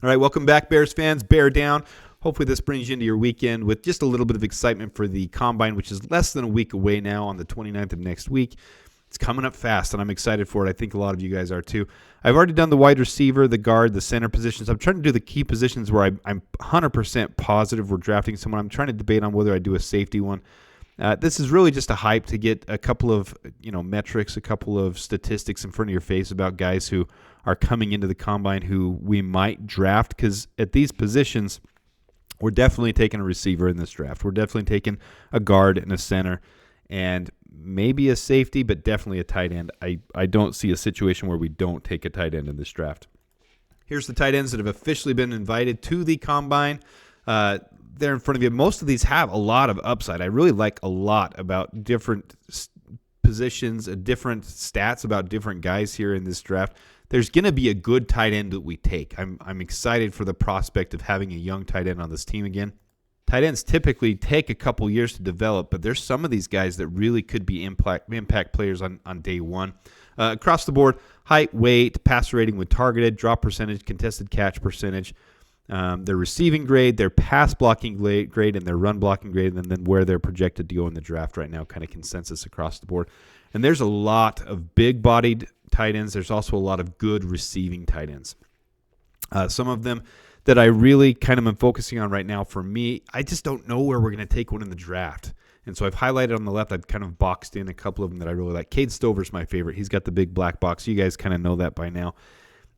All right, welcome back, Bears fans. Bear down. Hopefully this brings you into your weekend with just a little bit of excitement for the Combine, which is less than a week away now on the 29th of next week. It's coming up fast, and I'm excited for it. I think a lot of you guys are too. I've already done the wide receiver, the guard, the center positions. I'm trying to do the key positions where I'm 100% positive we're drafting someone. I'm trying to debate on whether I do a safety one. This is really just a hype to get a couple of metrics, a couple of statistics in front of your face about guys who are coming into the Combine who we might draft, because at these positions, we're definitely taking a receiver in this draft. We're definitely taking a guard and a center and maybe a safety, but definitely a tight end. I don't see a situation where we don't take a tight end in this draft. Here's the tight ends that have officially been invited to the Combine. There in front of you. Most of these have a lot of upside. I really like a lot about different positions, different stats about different guys here in this draft. There's going to be a good tight end that we take. I'm excited for the prospect of having a young tight end on this team again. Tight ends typically take a couple years to develop, but there's some of these guys that really could be impact players on day one. Across the board, height, weight, passer rating when targeted, drop percentage, contested catch percentage, their receiving grade, their pass blocking grade, and their run blocking grade, and then where they're projected to go in the draft right now, kind of consensus across the board. And there's a lot of big-bodied tight ends. There's also a lot of good receiving tight ends. Some of them that I really kind of am focusing on right now for me, I just don't know where we're going to take one in the draft. And so I've highlighted on the left, I've kind of boxed in a couple of them that I really like. Cade Stover's my favorite. He's got the big black box. You guys kind of know that by now.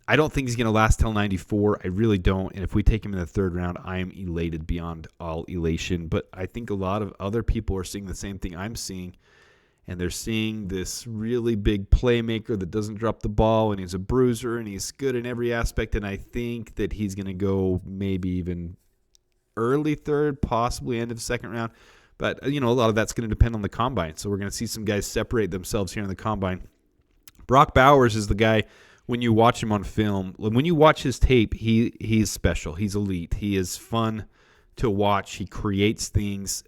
I don't think he's going to last till 94. I really don't. And if we take him in the third round, I am elated beyond all elation. But I think a lot of other people are seeing the same thing I'm seeing. And they're seeing this really big playmaker that doesn't drop the ball, and he's a bruiser, and he's good in every aspect. And I think that he's going to go maybe even early third, possibly end of second round. But, a lot of that's going to depend on the Combine. So we're going to see some guys separate themselves here in the Combine. Brock Bowers is the guy. When you watch him on film, when you watch his tape, he's special. He's elite. He is fun to watch. He creates things.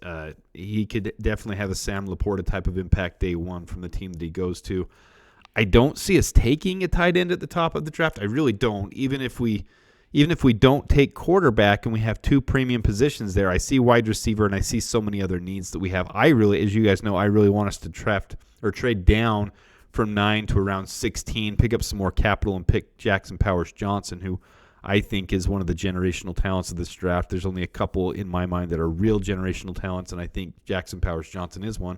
He could definitely have a Sam Laporta type of impact day one from the team that he goes to. I don't see us taking a tight end at the top of the draft. I really don't. Even if we don't take quarterback and we have two premium positions there, I see wide receiver and I see so many other needs that we have. I really, as you guys know, I really want us to draft or trade down from 9 to around 16, pick up some more capital and pick Jackson Powers Johnson, who I think is one of the generational talents of this draft. There's only a couple in my mind that are real generational talents, and I think Jackson Powers Johnson is one.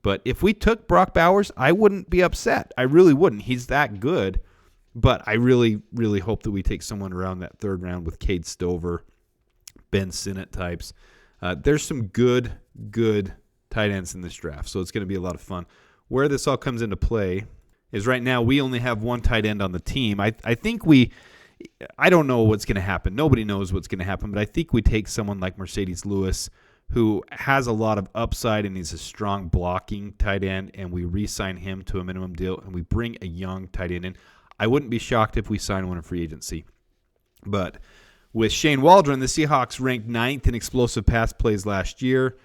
But if we took Brock Bowers, I wouldn't be upset. I really wouldn't. He's that good. But I really, really hope that we take someone around that third round with Cade Stover, Ben Sinnott types. There's some good tight ends in this draft, so it's going to be a lot of fun. Where this all comes into play is right now we only have one tight end on the team. I think I don't know what's going to happen. Nobody knows what's going to happen, but I think we take someone like Mercedes Lewis, who has a lot of upside and he's a strong blocking tight end, and we re-sign him to a minimum deal, and we bring a young tight end in. I wouldn't be shocked if we sign one in free agency. But with Shane Waldron, the Seahawks ranked 9th in explosive pass plays last year.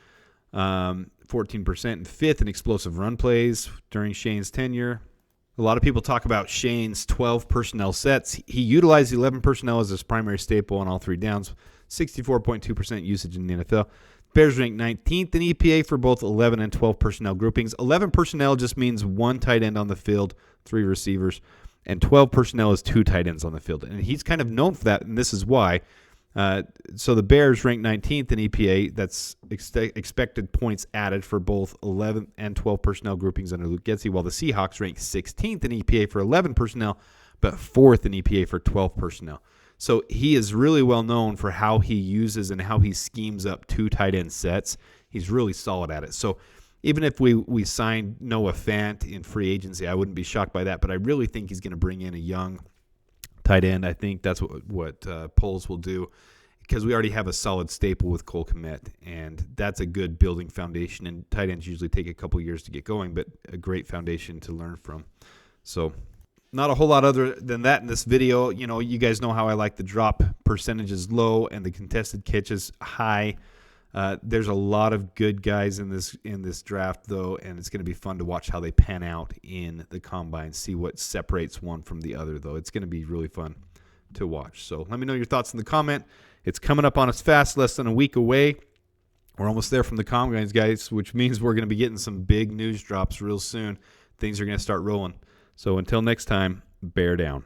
14% and 5th in explosive run plays during Shane's tenure. A lot of people talk about Shane's 12 personnel sets. He utilized 11 personnel as his primary staple on all three downs, 64.2% usage in the NFL. Bears ranked 19th in EPA for both 11 and 12 personnel groupings. 11 personnel just means one tight end on the field, 3 receivers, and 12 personnel is 2 tight ends on the field. And he's kind of known for that, and this is why. So the Bears ranked 19th in EPA. That's expected points added for both 11 and 12 personnel groupings under Luke Getsy, while the Seahawks ranked 16th in EPA for 11 personnel, but 4th in EPA for 12 personnel. So he is really well known for how he uses and how he schemes up 2 tight end sets. He's really solid at it. So even if we signed Noah Fant in free agency, I wouldn't be shocked by that, but I really think he's going to bring in a young tight end. I think that's what Poles will do, because we already have a solid staple with Cole Kmet, and that's a good building foundation, and tight ends usually take a couple years to get going, but a great foundation to learn from. So not a whole lot other than that in this video. You guys know how I like the drop percentages low and the contested catches high. There's a lot of good guys in this draft, though, and it's going to be fun to watch how they pan out in the Combine, see what separates one from the other, though. It's going to be really fun. to watch. So let me know your thoughts in the comment. It's coming up on us fast, less than a week away. We're almost there from the combines, guys, which means we're going to be getting some big news drops real soon. Things are going to start rolling. So until next time, bear down.